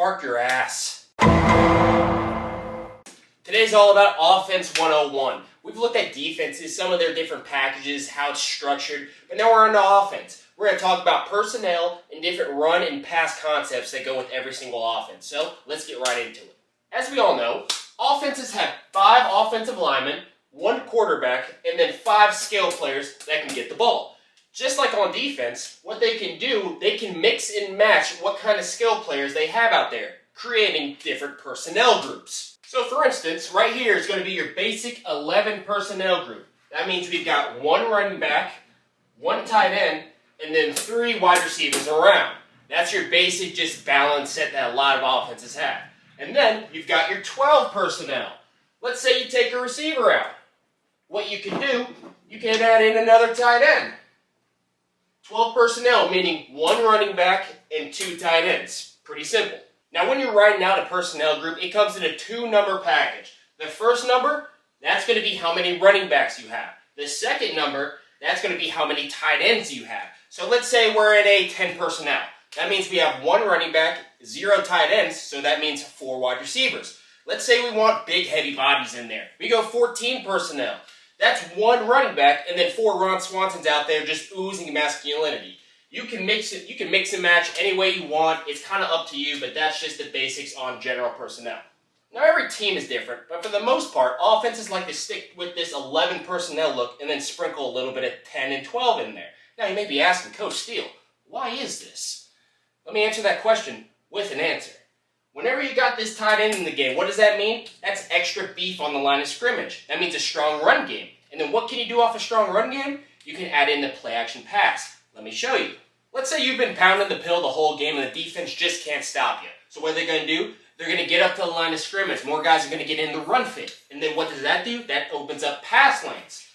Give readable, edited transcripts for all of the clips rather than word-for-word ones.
Park your ass. Today's all about Offense 101. We've looked at defenses, some of their different packages, how it's structured, but now we're on to offense. We're going to talk about personnel and different run and pass concepts that go with every single offense. So let's get right into it. As we all know, offenses have 5 offensive linemen, 1 quarterback, and then 5 skill players that can get the ball. Just like on defense, what they can do, they can mix and match what kind of skill players they have out there, creating different personnel groups. So for instance, right here is going to be your basic 11 personnel group. That means we've got 1 running back, 1 tight end, and then 3 wide receivers around. That's your basic just balance set that a lot of offenses have. And then you've got your 12 personnel. Let's say you take a receiver out. What you can do, you can add in another tight end. 12 personnel, meaning 1 running back and 2 tight ends. Pretty simple. Now when you're writing out a personnel group, it comes in a 2-number package. The first number, that's going to be how many running backs you have. The second number, that's going to be how many tight ends you have. So let's say we're in a 10 personnel. That means we have 1 running back, 0 tight ends, so that means 4 wide receivers. Let's say we want big heavy bodies in there. We go 14 personnel. That's 1 running back and then 4 Ron Swansons out there just oozing masculinity. You can mix and match any way you want. It's kind of up to you, but that's just the basics on general personnel. Now every team is different, but for the most part, offenses like to stick with this 11 personnel look and then sprinkle a little bit of 10 and 12 in there. Now you may be asking, Coach Steele, why is this? Let me answer that question with an answer. Whenever you got this tight end in the game, what does that mean? That's extra beef on the line of scrimmage. That means a strong run game. And then what can you do off a strong run game? You can add in the play-action pass. Let me show you. Let's say you've been pounding the pill the whole game and the defense just can't stop you. So what are they going to do? They're going to get up to the line of scrimmage. More guys are going to get in the run fit. And then what does that do? That opens up pass lanes.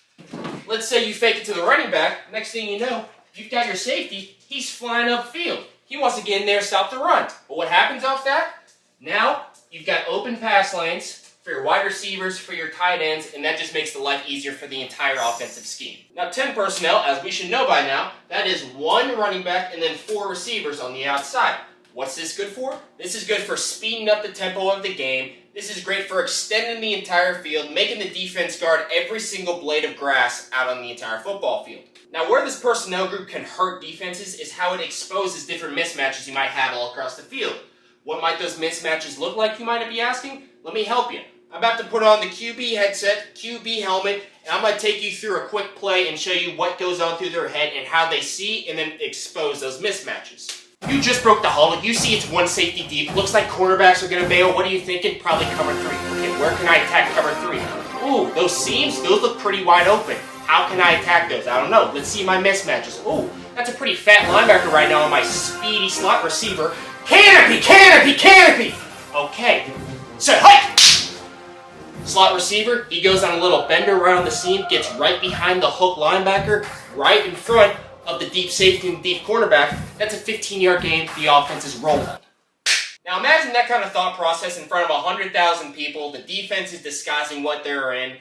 Let's say you fake it to the running back. Next thing you know, you've got your safety. He's flying upfield. He wants to get in there and stop the run. But what happens off that? Now, you've got open pass lanes for your wide receivers, for your tight ends, and that just makes the life easier for the entire offensive scheme. Now, 10 personnel, as we should know by now, that is 1 running back and then 4 receivers on the outside. What's this good for? This is good for speeding up the tempo of the game. This is great for extending the entire field, making the defense guard every single blade of grass out on the entire football field. Now, where this personnel group can hurt defenses is how it exposes different mismatches you might have all across the field. What might those mismatches look like, you might be asking? Let me help you. I'm about to put on the QB headset, QB helmet, and I'm going to take you through a quick play and show you what goes on through their head and how they see and then expose those mismatches. You just broke the huddle. You see it's 1 safety deep. Looks like cornerbacks are going to bail. What are you thinking? Probably cover 3. Okay, where can I attack cover 3? Ooh, those seams, those look pretty wide open. How can I attack those? I don't know. Let's see my mismatches. Ooh, that's a pretty fat linebacker right now on my speedy slot receiver. Canopy, canopy, canopy! Okay, so hike! Slot receiver, he goes on a little bender around the seam, gets right behind the hook linebacker, right in front of the deep safety and deep cornerback. That's a 15-yard gain. The offense is rolling. Now imagine that kind of thought process in front of 100,000 people. The defense is disguising what they're in.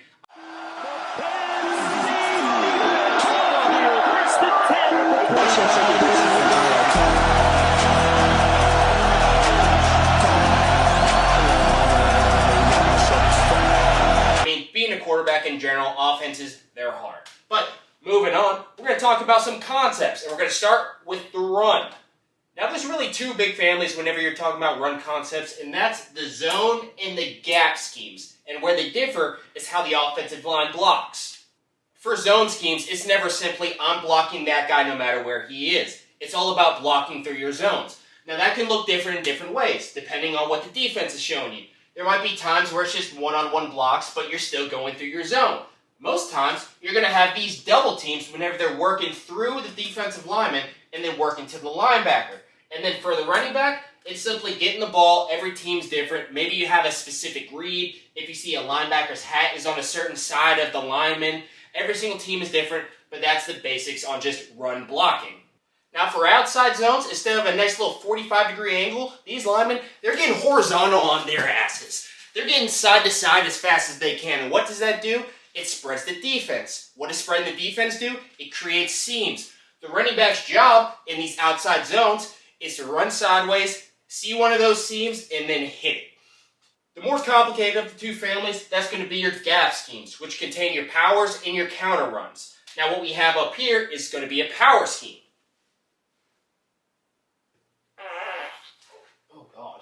Being a quarterback in general, offenses, they're hard. But moving on, we're going to talk about some concepts, and we're going to start with the run. Now, there's really 2 big families whenever you're talking about run concepts, and that's the zone and the gap schemes. And where they differ is how the offensive line blocks. For zone schemes, it's never simply, I'm blocking that guy no matter where he is. It's all about blocking through your zones. Now, that can look different in different ways, depending on what the defense is showing you. There might be times where it's just one-on-one blocks, but you're still going through your zone. Most times, you're going to have these double teams whenever they're working through the defensive lineman and then working to the linebacker. And then for the running back, it's simply getting the ball. Every team's different. Maybe you have a specific read. If you see a linebacker's hat is on a certain side of the lineman, every single team is different, but that's the basics on just run blocking. Now for outside zones, instead of a nice little 45-degree angle, these linemen, they're getting horizontal on their asses. They're getting side to side as fast as they can. And what does that do? It spreads the defense. What does spreading the defense do? It creates seams. The running back's job in these outside zones is to run sideways, see one of those seams and then hit it. The more complicated of the two families, that's going to be your gap schemes, which contain your powers and your counter runs. Now what we have up here is going to be a power scheme. Oh God.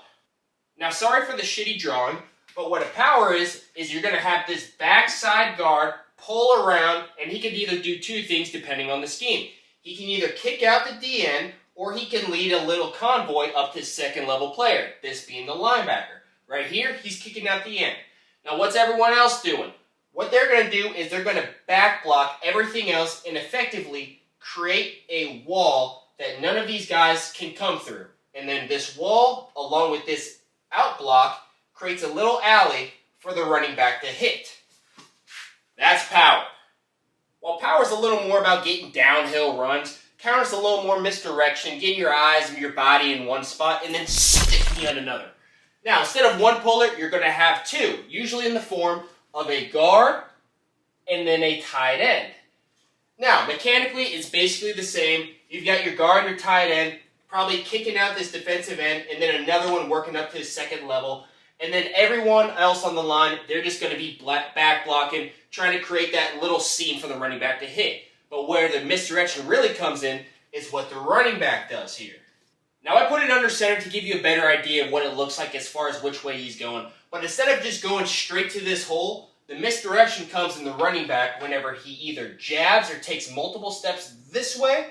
Now sorry for the shitty drawing, but what a power is you're going to have this backside guard pull around, and he can either do two things depending on the scheme. He can either kick out the DN, or he can lead a little convoy up to second level player, this being the linebacker. Right here, he's kicking out the end. Now what's everyone else doing? What they're going to do is they're going to back block everything else and effectively create a wall that none of these guys can come through. And then this wall, along with this out block, creates a little alley for the running back to hit. That's power. While power is a little more about getting downhill runs, counter is a little more misdirection, getting your eyes and your body in one spot and then sticking at another. Now, instead of one puller, you're going to have two, usually in the form of a guard and then a tight end. Now, mechanically, it's basically the same. You've got your guard and your tight end probably kicking out this defensive end, and then another one working up to the second level. And then everyone else on the line, they're just going to be back blocking, trying to create that little seam for the running back to hit. But where the misdirection really comes in is what the running back does here. Now I put it under center to give you a better idea of what it looks like as far as which way he's going. But instead of just going straight to this hole, the misdirection comes in the running back whenever he either jabs or takes multiple steps this way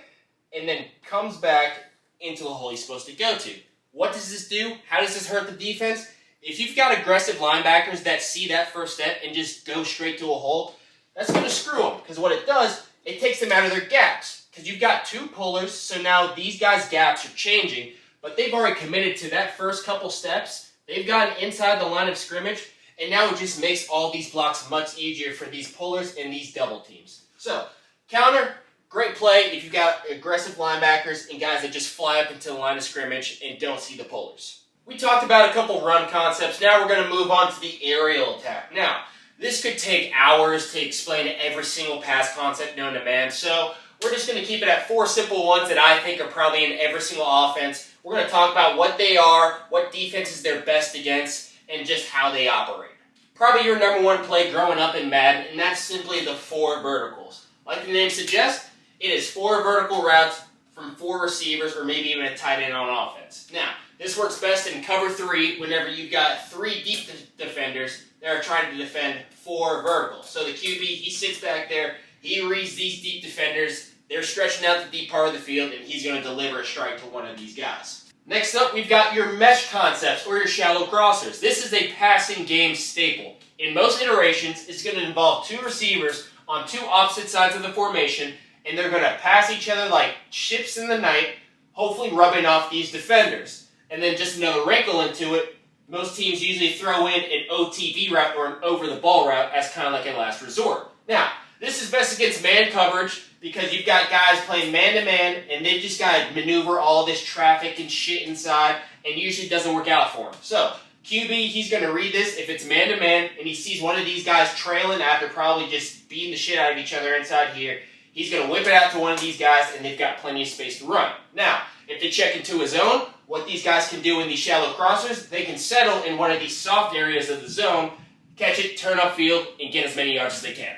and then comes back into the hole he's supposed to go to. What does this do? How does this hurt the defense? If you've got aggressive linebackers that see that first step and just go straight to a hole, that's going to screw them. Because what it does, it takes them out of their gaps. Because you've got two pullers, so now these guys' gaps are changing, but they've already committed to that first couple steps. They've gotten inside the line of scrimmage, and now it just makes all these blocks much easier for these pullers and these double teams. So, counter, great play if you've got aggressive linebackers and guys that just fly up into the line of scrimmage and don't see the pullers. We talked about a couple run concepts. Now we're going to move on to the aerial attack. Now, this could take hours to explain every single pass concept known to man, so we're just going to keep it at 4 simple ones that I think are probably in every single offense. We're going to talk about what they are, what defenses they're best against, and just how they operate. Probably your number one play growing up in Madden, and that's simply the 4 verticals. Like the name suggests, it is 4 vertical routes from 4 receivers or maybe even a tight end on offense. Now, this works best in cover 3 whenever you've got 3 deep defenders that are trying to defend 4 verticals. So the QB, he sits back there, he reads these deep defenders, they're stretching out the deep part of the field, and he's going to deliver a strike to one of these guys. Next up, we've got your mesh concepts, or your shallow crossers. This is a passing game staple. In most iterations, it's going to involve 2 receivers on 2 opposite sides of the formation, and they're going to pass each other like ships in the night, hopefully rubbing off these defenders. And then just another wrinkle into it, most teams usually throw in an OTB route or an over-the-ball route as kind of like a last resort. Now, this is best against man coverage because you've got guys playing man-to-man, and they've just got to maneuver all this traffic and shit inside, and usually doesn't work out for them. So, QB, he's going to read this if it's man-to-man, and he sees one of these guys trailing after probably just beating the shit out of each other inside here. He's going to whip it out to one of these guys, and they've got plenty of space to run. Now, if they check into a zone, what these guys can do in these shallow crossers, they can settle in one of these soft areas of the zone, catch it, turn upfield, and get as many yards as they can.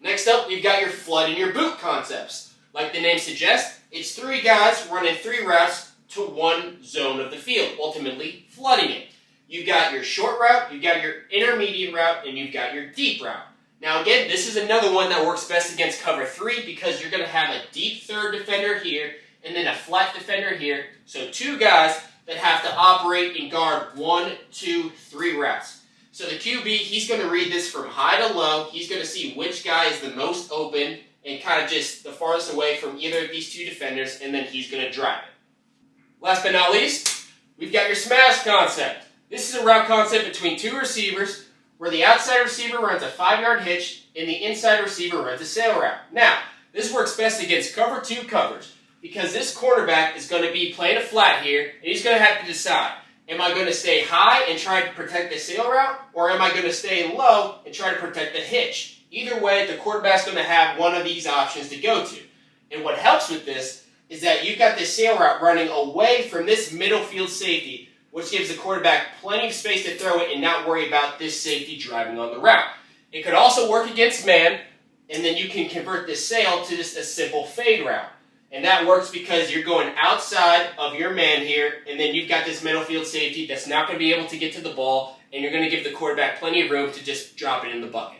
Next up, we've got your flood and your boot concepts. Like the name suggests, it's 3 guys running 3 routes to 1 zone of the field, ultimately flooding it. You've got your short route, you've got your intermediate route, and you've got your deep route. Now again, this is another one that works best against cover 3 because you're going to have a deep third defender here and then a flat defender here. So 2 guys that have to operate and guard 1, 2, 3 routes. So the QB, he's going to read this from high to low. He's going to see which guy is the most open and kind of just the farthest away from either of these 2 defenders, and then he's going to drive it. Last but not least, we've got your smash concept. This is a route concept between 2 receivers where the outside receiver runs a 5-yard hitch and the inside receiver runs a sail route. Now, this works best against cover 2 coverage because this quarterback is going to be playing a flat here, and he's going to have to decide. Am I going to stay high and try to protect the sail route, or am I going to stay low and try to protect the hitch? Either way, the quarterback's going to have one of these options to go to. And what helps with this is that you've got the sail route running away from this middle field safety, which gives the quarterback plenty of space to throw it and not worry about this safety driving on the route. It could also work against man, and then you can convert this sail to just a simple fade route. And that works because you're going outside of your man here, and then you've got this middle field safety that's not going to be able to get to the ball, and you're going to give the quarterback plenty of room to just drop it in the bucket.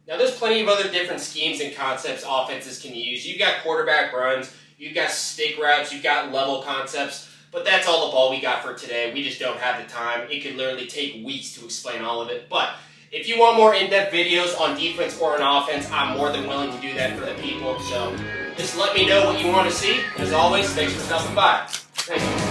Now, there's plenty of other different schemes and concepts offenses can use. You've got quarterback runs, you've got stick routes, you've got level concepts, but that's all the ball we got for today. We just don't have the time. It could literally take weeks to explain all of it. But if you want more in-depth videos on defense or on offense, I'm more than willing to do that for the people. So just let me know what you want to see. As always, thanks for stopping by. Thank you.